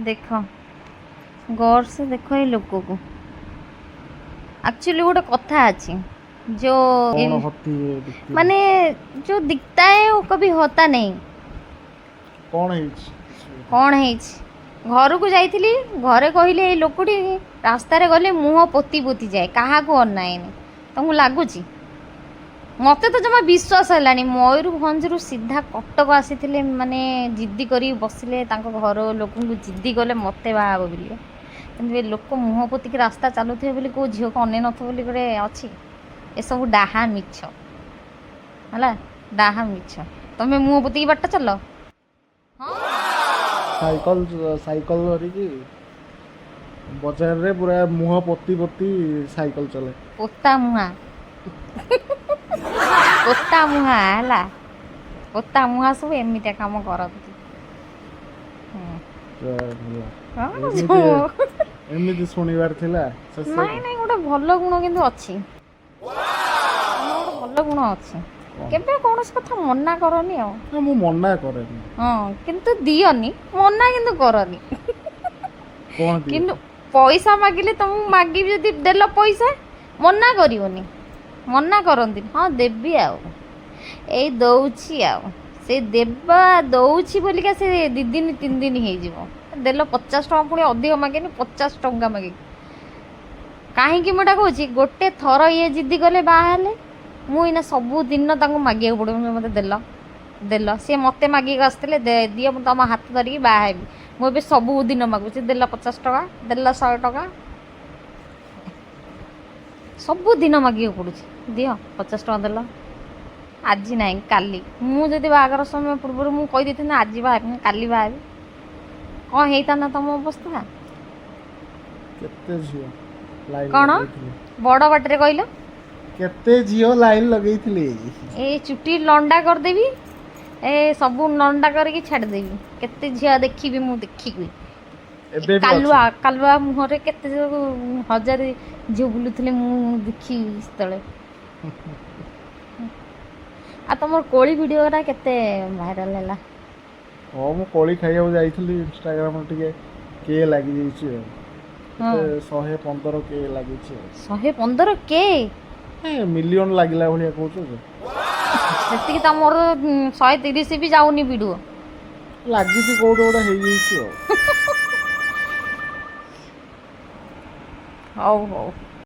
देख गौर से देखो ये लोग को एक्चुअली गोटे कथा अच्छी जो कौन होती है दिखती माने जो दिखता है वो कभी होता नहीं। कौन है कौन है घर को जाइली घरे कहले ये लोकटी रास्तार गले मुह पोती पोती जाए क्या अनाएनि तुमको लगुच मत तो जमा विश्वास है मयूरभंज रु सीधा कटक आसी माने जिद्दी कर बसिले घर लोक जिद्दी गले मत बाहा बोलिए कि लोक मुह पोतिक रास्ता चलुवे बोली कौ झील को अन नथी गोटे अच्छी ए सब डाहा मिछ है डाहा मिछ तुम्हें मुह पोतिक बाट चल साइकल साइकल धरिकी बजार रे पूरा मुह पोती पोती साइकल चले पोता मुहा पोता मुहा है पोता मुहा सब एमती कम करती एमती शुणिबार थिला नहीं नहीं गोटे भल गुण किंतु अच्छी भल गुण अच्छी केबे कौनसी कथा मना करनी मु मना करेनी हाँ किंतु दियनी मना किंतु करनी कौन किंतु पैसा मागिले तुम मागी जदि देल पैसा मना करिवनी मना करंती हाँ देबी आउ ए दउछि आउ से देबा दउछि बोलिका से 2 दिन 3 दिन हे जिवो देल 50 टका पुणी अधिक मागेनी 50 टका मागे कहीं मुझा कौच गोटे थर ये जिद्दी गले बाहर मुझे सबू दिन मागे पड़ो मत देल देल सी मत मागिक आसते दिए तुम हाथ धरिकी बाहबी मुझे सबू दिन मागुची देल 50 टका देल 100 टका सबू दिन मागे पड़ू दिह 50 टका देल आज ना काली मुझे बाहर समय पूर्व मुझे कहीदे थी आज बाहर काली बाहर कौन होता तुम अवस्था कौन बड़ बाटर कहल केते जियो लाइन लगेइथिले ए चुटी लंडा कर देबी ए सबू लंडा करके छाड़ देबी केते झिया देखिबी मु देखिबी एबे कालुआ कालुआ मुहरे केते हजार झियो बुलुथिले मु देखी तळे आ तमर कोली वीडियो रा केते वायरल हैला ओ मु कोली खाइया जाइथिली इंस्टाग्राम टिके के लागि जैछि केते 115 के लागि छै 115 के मिलियन लागिला भलिया कहू सेतिकी तमर 130 भी जाउनी वीडियो लागिछि कोड ओडा हे जैछि हौ हौ